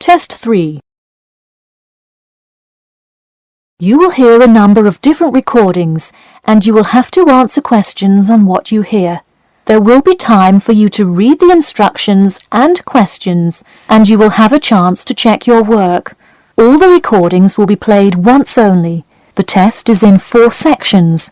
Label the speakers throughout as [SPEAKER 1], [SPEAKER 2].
[SPEAKER 1] Test 3. You will hear a number of different recordings and you will have to answer questions on what you hear. There will be time for you to read the instructions and questions and you will have a chance to check your work. All the recordings will be played once only. The test is in 4 sections.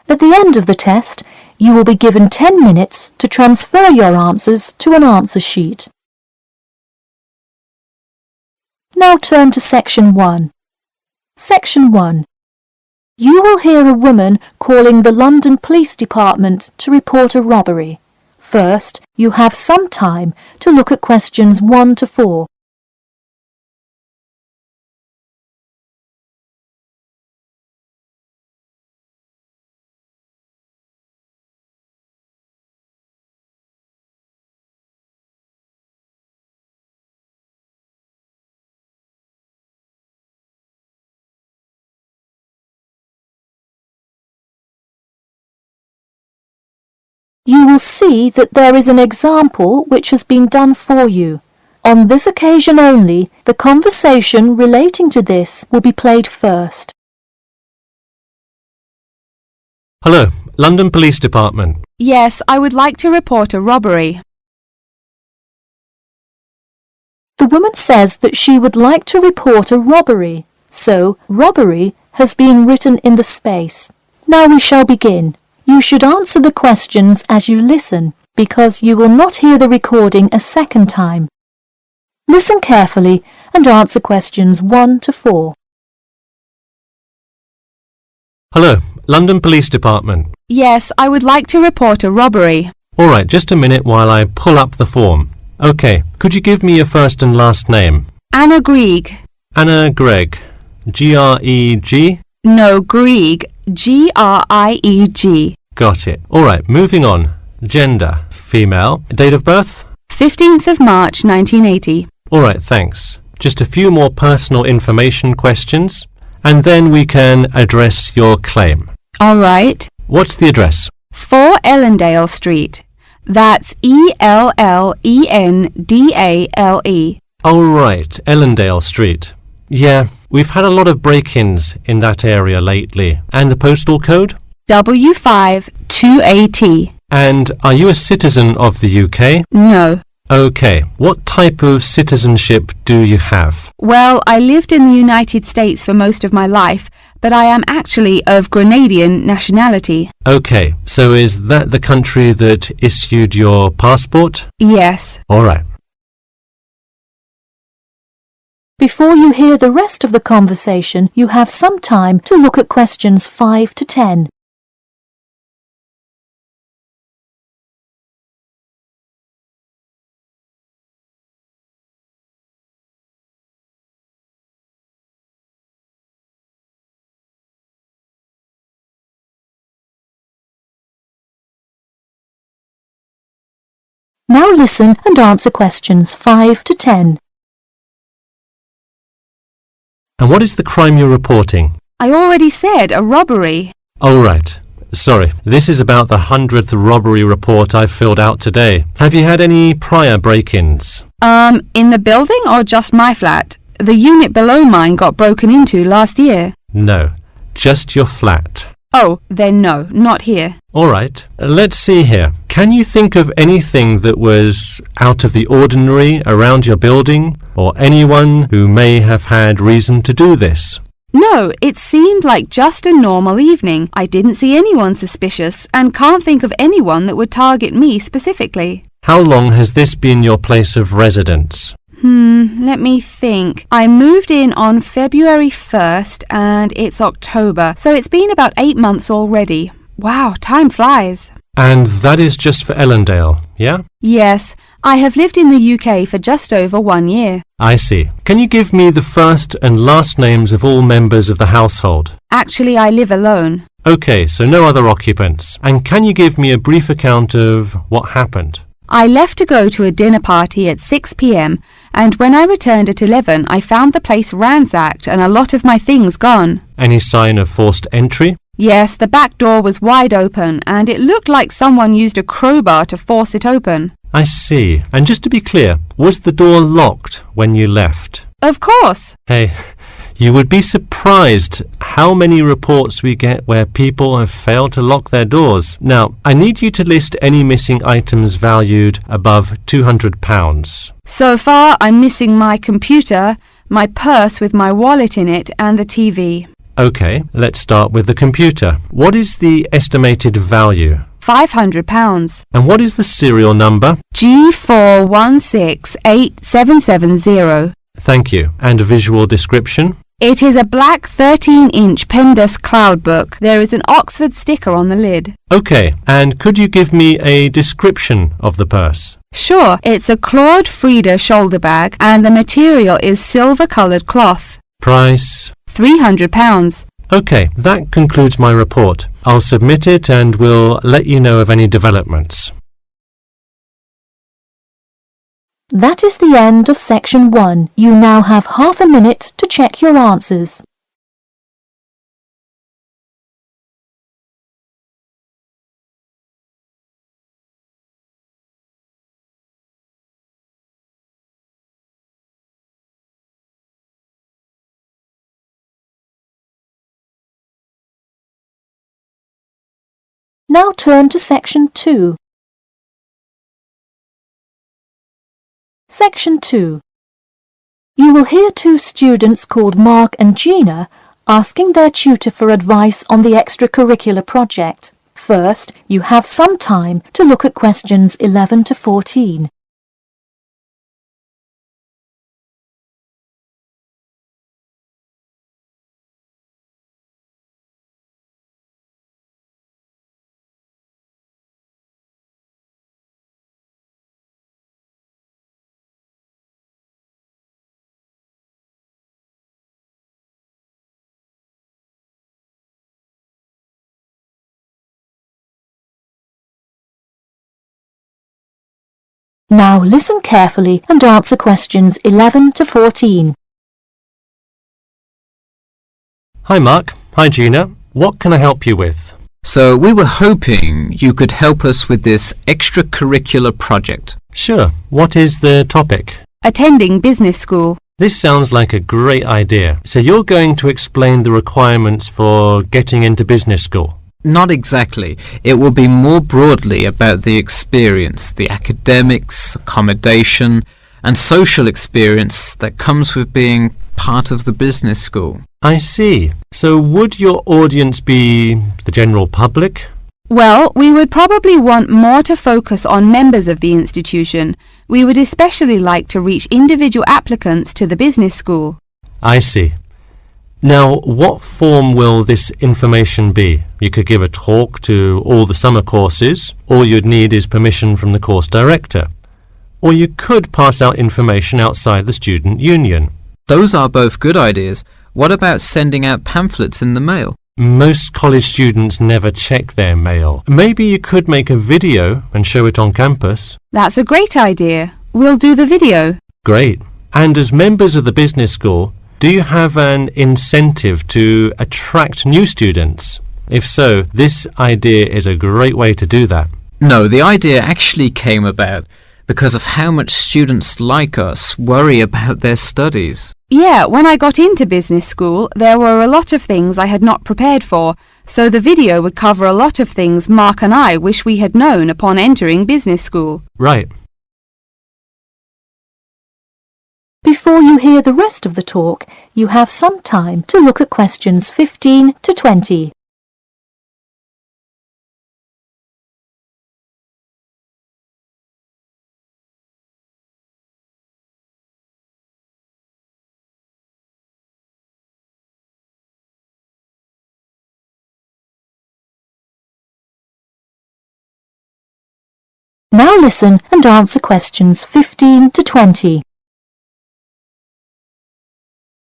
[SPEAKER 1] At the end of the test, you will be given 10 minutes to transfer your answers to an answer sheet. Now turn to Section 1. Section 1. You will hear a woman calling the London Police Department to report a robbery. First, you have some time to look at questions 1 to 4. You will see that there is an example which has been done for you. On this occasion only, the conversation relating to this will be played first.
[SPEAKER 2] Hello, London Police Department.
[SPEAKER 3] Yes, I would like to report a robbery.
[SPEAKER 1] The woman says that she would like to report a robbery, so robbery has been written in the space. Now we shall begin. You should answer the questions as you listen, because you will not hear the recording a second time. Listen carefully and answer questions 1 to 4.
[SPEAKER 2] Hello, London Police Department.
[SPEAKER 3] Yes, I would like to report a robbery.
[SPEAKER 2] All right, just a minute while I pull up the form. OK, could you give me your first and last name?
[SPEAKER 3] Anna Grieg.
[SPEAKER 2] Anna Gregg. G-R-E-G?
[SPEAKER 3] No, Grieg. G-R-I-E-G.
[SPEAKER 2] Got it. All right, moving on. Gender, female. Date of birth?
[SPEAKER 3] 15th of March, 1980.
[SPEAKER 2] All right, thanks. Just a few more personal information questions, and then we can address your claim.
[SPEAKER 3] All right.
[SPEAKER 2] What's the address?
[SPEAKER 3] 4 Ellendale Street. That's E-L-L-E-N-D-A-L-E.
[SPEAKER 2] Oh, right, Ellendale Street. Yeah, we've had a lot of break-ins in that area lately. And the postal code?
[SPEAKER 3] W5 2AT.
[SPEAKER 2] And are you a citizen of the UK?
[SPEAKER 3] No.
[SPEAKER 2] OK. What type of citizenship do you have?
[SPEAKER 3] Well, I lived in the United States for most of my life, but I am actually of Grenadian nationality.
[SPEAKER 2] OK. So is that the country that issued your passport?
[SPEAKER 3] Yes.
[SPEAKER 2] All right.
[SPEAKER 1] Before you hear the rest of the conversation, you have some time to look at questions 5 to 10. Now listen and answer questions 5 to 10.
[SPEAKER 2] And what is the crime you're reporting?
[SPEAKER 3] I already said a robbery.
[SPEAKER 2] Oh, right. Sorry. This is about the 100th robbery report I've filled out today. Have you had any prior break-ins?
[SPEAKER 3] In the building or just my flat? The unit below mine got broken into last year.
[SPEAKER 2] No. Just your flat.
[SPEAKER 3] Oh, then no, not here.
[SPEAKER 2] All right. Let's see here. Can you think of anything that was out of the ordinary around your building, or anyone who may have had reason to do this?
[SPEAKER 3] No, it seemed like just a normal evening. I didn't see anyone suspicious and can't think of anyone that would target me specifically.
[SPEAKER 2] How long has this been your place of residence?
[SPEAKER 3] Let me think. I moved in on February 1st and it's October, so it's been about 8 months already. Wow, time flies.
[SPEAKER 2] And that is just for Ellendale, yeah?
[SPEAKER 3] Yes, I have lived in the UK for just over 1 year.
[SPEAKER 2] I see. Can you give me the first and last names of all members of the household?
[SPEAKER 3] Actually, I live alone.
[SPEAKER 2] OK, so no other occupants. And can you give me a brief account of what happened?
[SPEAKER 3] I left to go to a dinner party at 6 p.m. and when I returned at 11, I found the place ransacked and a lot of my things gone.
[SPEAKER 2] Any sign of forced entry?
[SPEAKER 3] Yes, the back door was wide open and it looked like someone used a crowbar to force it open.
[SPEAKER 2] I see. And just to be clear, was the door locked when you left?
[SPEAKER 3] Of course.
[SPEAKER 2] Hey, you would be surprised how many reports we get where people have failed to lock their doors. Now, I need you to list any missing items valued above £200.
[SPEAKER 3] So far, I'm missing my computer, my purse with my wallet in it, and the TV.
[SPEAKER 2] OK, let's start with the computer. What is the estimated value?
[SPEAKER 3] £500.
[SPEAKER 2] And what is the serial number?
[SPEAKER 3] G41687770.
[SPEAKER 2] Thank you. And a visual description?
[SPEAKER 3] It is a black 13-inch PEMDAS cloud book. There is an Oxford sticker on the lid.
[SPEAKER 2] OK, and could you give me a description of the purse?
[SPEAKER 3] Sure, it's a Claude Frieda shoulder bag and the material is silver-coloured cloth.
[SPEAKER 2] Price?
[SPEAKER 3] £300.
[SPEAKER 2] OK, that concludes my report. I'll submit it and we'll let you know of any developments.
[SPEAKER 1] That is the end of section 1. You now have half a minute to check your answers. Now turn to section 2. Section 2. You will hear two students called Mark and Gina asking their tutor for advice on the extracurricular project. First, you have some time to look at questions 11 to 14. Now listen carefully and answer questions 11 to 14.
[SPEAKER 2] Hi Mark. Hi Gina. What can I help you with?
[SPEAKER 4] So we were hoping you could help us with this extracurricular project.
[SPEAKER 2] Sure. What is the topic?
[SPEAKER 3] Attending business school.
[SPEAKER 2] This sounds like a great idea. So you're going to explain the requirements for getting into business school?
[SPEAKER 4] Not exactly. It will be more broadly about the experience, the academics, accommodation, and social experience that comes with being part of the business school.
[SPEAKER 2] I see. So would your audience be the general public?
[SPEAKER 3] Well, we would probably want more to focus on members of the institution. We would especially like to reach individual applicants to the business school.
[SPEAKER 2] I see. Now, what form will this information be? You could give a talk to all the summer courses. All you'd need is permission from the course director. Or you could pass out information outside the student union.
[SPEAKER 4] Those are both good ideas. What about sending out pamphlets in the mail?
[SPEAKER 2] Most college students never check their mail. Maybe you could make a video and show it on campus.
[SPEAKER 3] That's a great idea. We'll do the video.
[SPEAKER 2] Great. And as members of the business school, do you have an incentive to attract new students? If so, this idea is a great way to do that.
[SPEAKER 4] No, the idea actually came about because of how much students like us worry about their studies.
[SPEAKER 3] Yeah, when I got into business school, there were a lot of things I had not prepared for, so the video would cover a lot of things Mark and I wish we had known upon entering business school.
[SPEAKER 2] Right.
[SPEAKER 1] Before you hear the rest of the talk, you have some time to look at questions 15 to 20. Now listen and answer questions 15 to 20.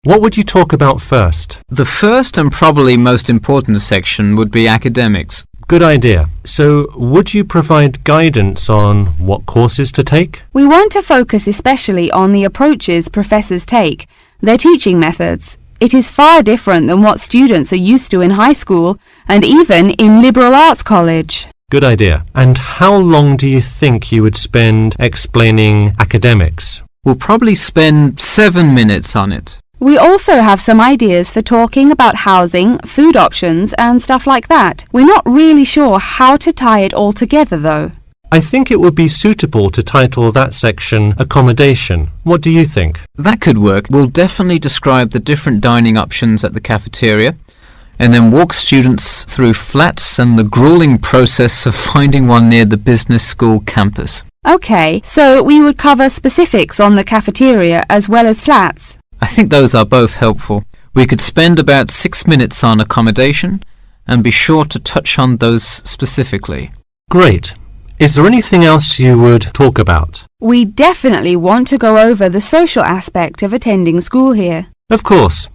[SPEAKER 2] What would you talk about first?
[SPEAKER 4] The first and probably most important section would be academics.
[SPEAKER 2] Good idea. So, would you provide guidance on what courses to take?
[SPEAKER 3] We want to focus especially on the approaches professors take, their teaching methods. It is far different than what students are used to in high school and even in liberal arts college.
[SPEAKER 2] Good idea. And how long do you think you would spend explaining academics?
[SPEAKER 4] We'll probably spend 7 minutes on it.
[SPEAKER 3] We also have some ideas for talking about housing, food options and stuff like that. We're not really sure how to tie it all together though.
[SPEAKER 2] I think it would be suitable to title that section Accommodation. What do you think?
[SPEAKER 4] That could work. We'll definitely describe the different dining options at the cafeteria and then walk students through flats and the grueling process of finding one near the business school campus.
[SPEAKER 3] Okay, so we would cover specifics on the cafeteria as well as flats.
[SPEAKER 4] I think those are both helpful. We could spend about 6 minutes on accommodation and be sure to touch on those specifically.
[SPEAKER 2] Great. Is there anything else you would talk about?
[SPEAKER 3] We definitely want to go over the social aspect of attending school here.
[SPEAKER 2] Of course.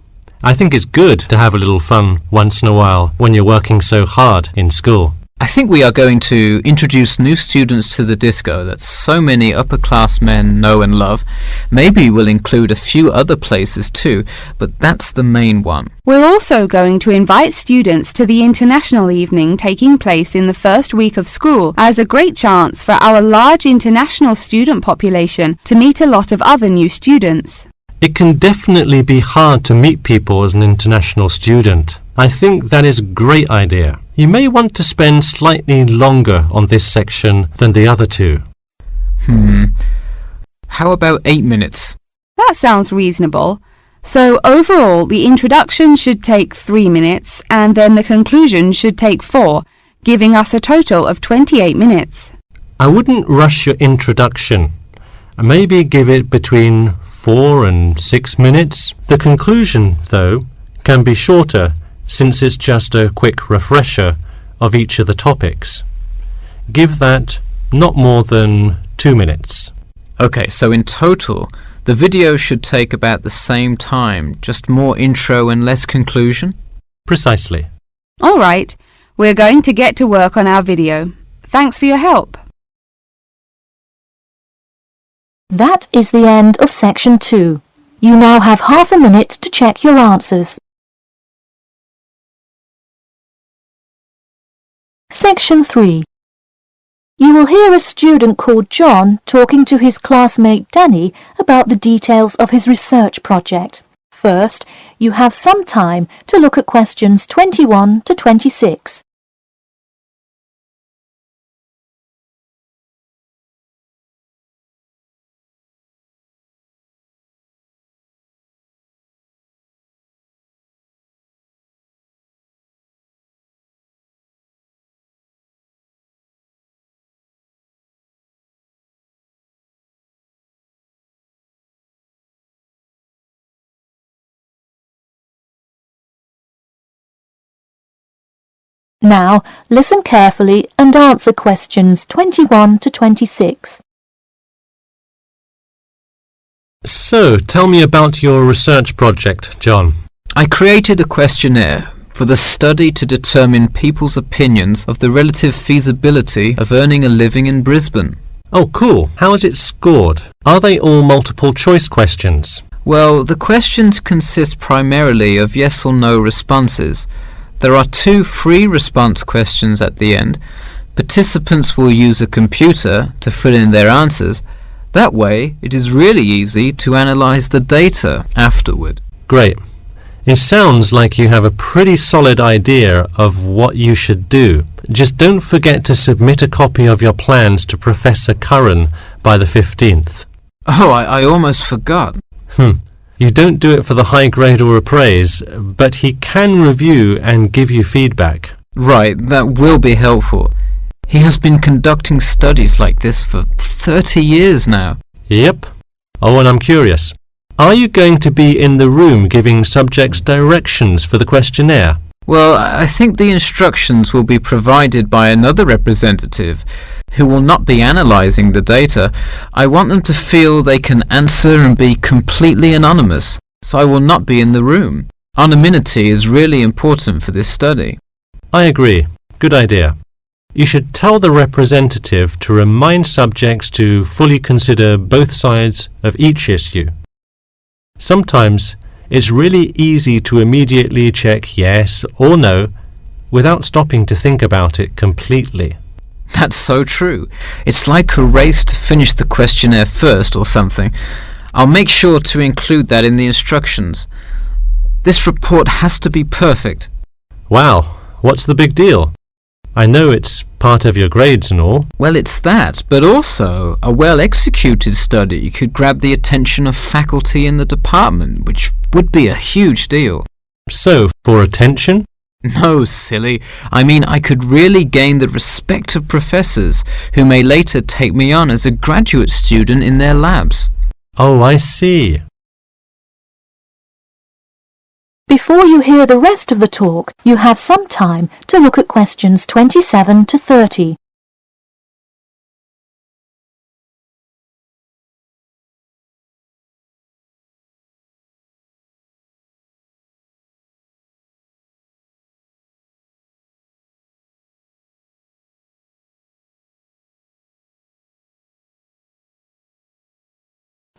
[SPEAKER 2] I think it's good to have a little fun once in a while when you're working so hard in school.
[SPEAKER 4] I think we are going to introduce new students to the disco that so many upper-class men know and love. Maybe we'll include a few other places too, but that's the main one.
[SPEAKER 3] We're also going to invite students to the international evening taking place in the first week of school as a great chance for our large international student population to meet a lot of other new students.
[SPEAKER 2] It can definitely be hard to meet people as an international student. I think that is a great idea. You may want to spend slightly longer on this section than the other two.
[SPEAKER 4] How about 8 minutes?
[SPEAKER 3] That sounds reasonable. So overall, the introduction should take 3 minutes and then the conclusion should take 4, giving us a total of 28 minutes.
[SPEAKER 2] I wouldn't rush your introduction. Maybe give it between 4 and 6 minutes. The conclusion, though, can be shorter since it's just a quick refresher of each of the topics. Give that not more than 2 minutes.
[SPEAKER 4] Okay, so in total, the video should take about the same time, just more intro and less conclusion?
[SPEAKER 2] Precisely.
[SPEAKER 3] All right, we're going to get to work on our video. Thanks for your help.
[SPEAKER 1] That is the end of section 2. You now have half a minute to check your answers. Section 3. You will hear a student called John talking to his classmate Danny about the details of his research project. First, you have some time to look at questions 21 to 26. Now, listen carefully and answer questions 21 to 26.
[SPEAKER 2] So, tell me about your research project, John.
[SPEAKER 4] I created a questionnaire for the study to determine people's opinions of the relative feasibility of earning a living in Brisbane.
[SPEAKER 2] Oh, cool. How is it scored? Are they all multiple choice questions?
[SPEAKER 4] Well, the questions consist primarily of yes or no responses. There are 2 free response questions at the end. Participants will use a computer to fill in their answers. That way, it is really easy to analyze the data afterward.
[SPEAKER 2] Great. It sounds like you have a pretty solid idea of what you should do. Just don't forget to submit a copy of your plans to Professor Curran by the 15th.
[SPEAKER 4] Oh, I almost forgot.
[SPEAKER 2] You don't do it for the high grade or a praise, but he can review and give you feedback.
[SPEAKER 4] Right, that will be helpful. He has been conducting studies like this for 30 years now.
[SPEAKER 2] Yep. Oh, and I'm curious. Are you going to be in the room giving subjects directions for the questionnaire?
[SPEAKER 4] Well, I think the instructions will be provided by another representative who will not be analysing the data. I want them to feel they can answer and be completely anonymous, so I will not be in the room. Anonymity is really important for this study.
[SPEAKER 2] I agree. Good idea. You should tell the representative to remind subjects to fully consider both sides of each issue. Sometimes it's really easy to immediately check yes or no without stopping to think about it completely.
[SPEAKER 4] That's so true. It's like a race to finish the questionnaire first or something. I'll make sure to include that in the instructions. This report has to be perfect.
[SPEAKER 2] Wow, what's the big deal? I know it's part of your grades and all.
[SPEAKER 4] Well, it's that, but also a well-executed study could grab the attention of faculty in the department, which would be a huge deal.
[SPEAKER 2] So, for attention?
[SPEAKER 4] No, silly. I mean, I could really gain the respect of professors, who may later take me on as a graduate student in their labs.
[SPEAKER 2] Oh, I see.
[SPEAKER 1] Before you hear the rest of the talk, you have some time to look at questions 27 to 30.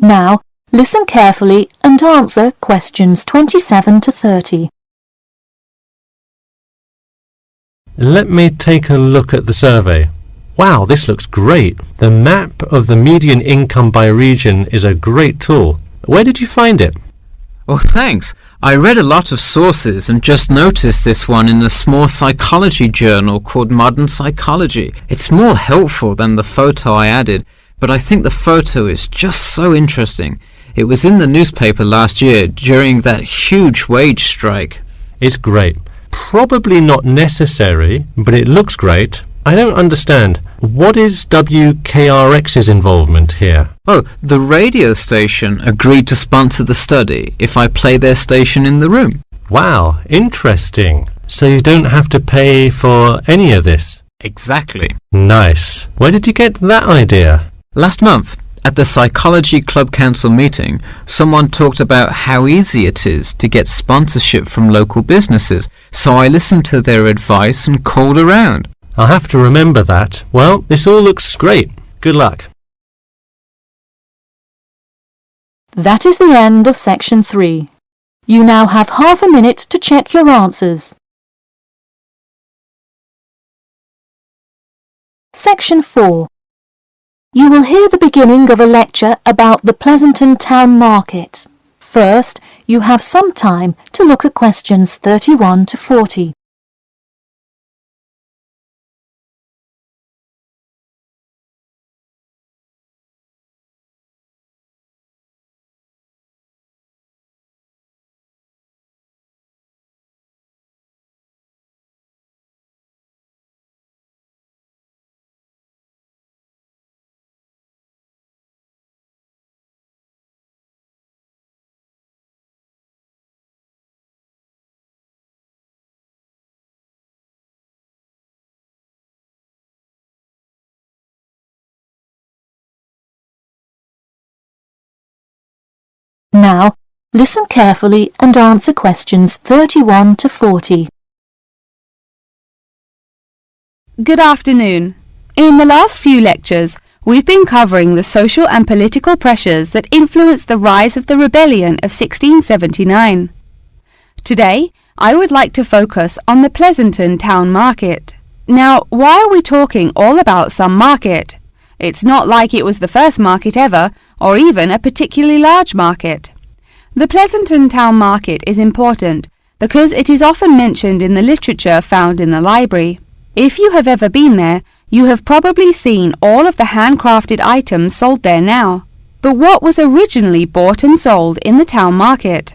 [SPEAKER 1] Now, listen carefully and answer questions 27 to 30.
[SPEAKER 2] Let me take a look at the survey. Wow, this looks great. The map of the median income by region is a great tool. Where did you find it?
[SPEAKER 4] Oh, thanks. I read a lot of sources and just noticed this one in a small psychology journal called Modern Psychology. It's more helpful than the photo I added, but I think the photo is just so interesting. It was in the newspaper last year during that huge wage strike.
[SPEAKER 2] It's great. Probably not necessary, but it looks great. I don't understand. What is WKRX's involvement here?
[SPEAKER 4] Oh, the radio station agreed to sponsor the study if I play their station in the room.
[SPEAKER 2] Wow, interesting. So you don't have to pay for any of this?
[SPEAKER 4] Exactly.
[SPEAKER 2] Nice. Where did you get that idea?
[SPEAKER 4] Last month, at the Psychology Club Council meeting, someone talked about how easy it is to get sponsorship from local businesses, so I listened to their advice and called around.
[SPEAKER 2] I'll have to remember that. Well, this all looks great. Good luck.
[SPEAKER 1] That is the end of section 3. You now have half a minute to check your answers. Section 4. You will hear the beginning of a lecture about the Pleasanton Town Market. First, you have some time to look at questions 31 to 40. Now, listen carefully and answer questions 31 to 40.
[SPEAKER 3] Good afternoon. In the last few lectures, we've been covering the social and political pressures that influenced the rise of the rebellion of 1679. Today, I would like to focus on the Pleasanton Town Market. Now, why are we talking all about some market? It's not like it was the first market ever, or even a particularly large market. The Pleasanton Town Market is important because it is often mentioned in the literature found in the library. If you have ever been there, you have probably seen all of the handcrafted items sold there now. But what was originally bought and sold in the town market?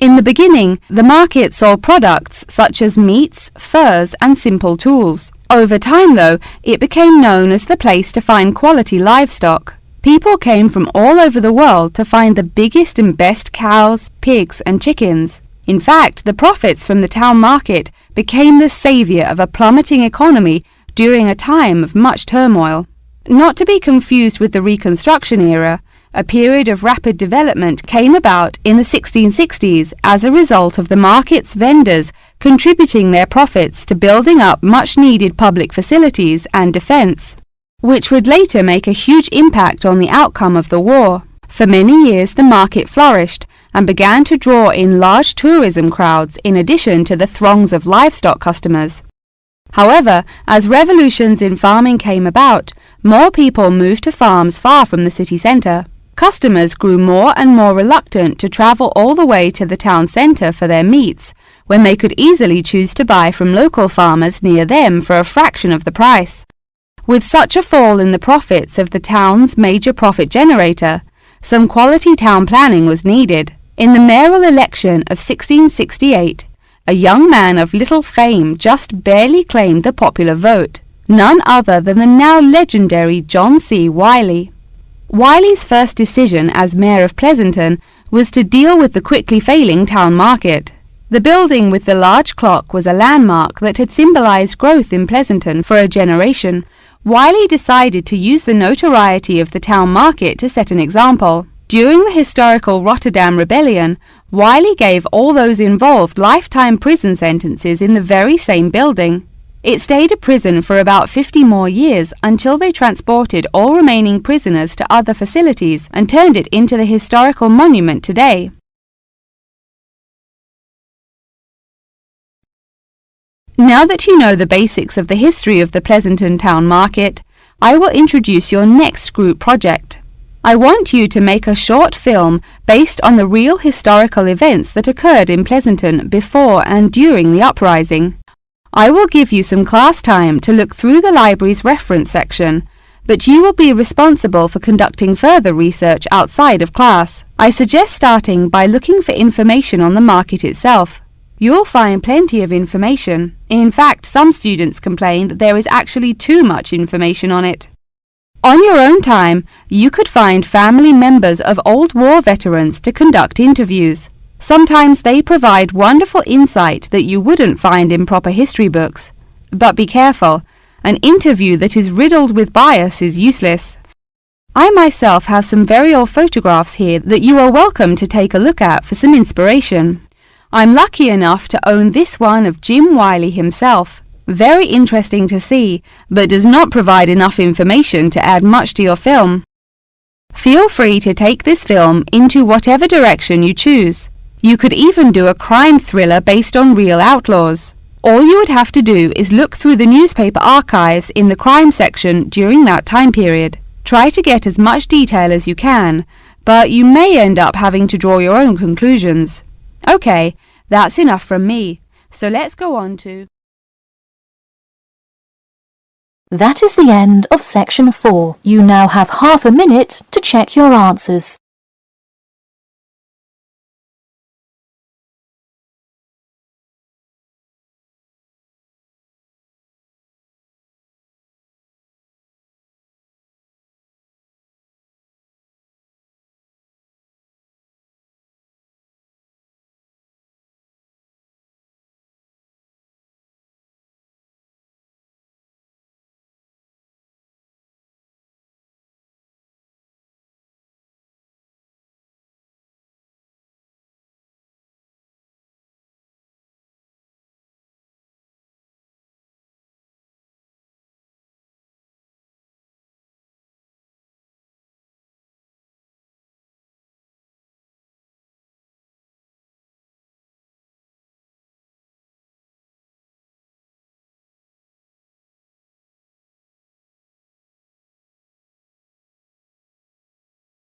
[SPEAKER 3] In the beginning, the market sold products such as meats, furs, and simple tools. Over time, though, it became known as the place to find quality livestock. People came from all over the world to find the biggest and best cows, pigs, and chickens. In fact, the profits from the town market became the savior of a plummeting economy during a time of much turmoil. Not to be confused with the Reconstruction era, a period of rapid development came about in the 1660s as a result of the market's vendors contributing their profits to building up much-needed public facilities and defense, which would later make a huge impact on the outcome of the war. For many years, the market flourished and began to draw in large tourism crowds in addition to the throngs of livestock customers. However, as revolutions in farming came about, more people moved to farms far from the city centre. Customers grew more and more reluctant to travel all the way to the town centre for their meats, when they could easily choose to buy from local farmers near them for a fraction of the price. With such a fall in the profits of the town's major profit generator, some quality town planning was needed. In the mayoral election of 1668, a young man of little fame just barely claimed the popular vote, none other than the now legendary John C. Wiley. Wiley's first decision as mayor of Pleasanton was to deal with the quickly failing town market. The building with the large clock was a landmark that had symbolized growth in Pleasanton for a generation. Wiley decided to use the notoriety of the town market to set an example. During the historical Rotterdam Rebellion, Wiley gave all those involved lifetime prison sentences in the very same building. It stayed a prison for about 50 more years until they transported all remaining prisoners to other facilities and turned it into the historical monument today. Now that you know the basics of the history of the Pleasanton Town Market, I will introduce your next group project. I want you to make a short film based on the real historical events that occurred in Pleasanton before and during the uprising. I will give you some class time to look through the library's reference section, but you will be responsible for conducting further research outside of class. I suggest starting by looking for information on the market itself. You'll find plenty of information. In fact, some students complain that there is actually too much information on it. On your own time, you could find family members of old war veterans to conduct interviews. Sometimes they provide wonderful insight that you wouldn't find in proper history books. But be careful, an interview that is riddled with bias is useless. I myself have some very old photographs here that you are welcome to take a look at for some inspiration. I'm lucky enough to own this one of Jim Wiley himself. Very interesting to see, but does not provide enough information to add much to your film. Feel free to take this film into whatever direction you choose. You could even do a crime thriller based on real outlaws. All you would have to do is look through the newspaper archives in the crime section during that time period. Try to get as much detail as you can, but you may end up having to draw your own conclusions. Okay, that's enough from me, so let's go on to...
[SPEAKER 1] That is the end of section 4. You now have half a minute to check your answers.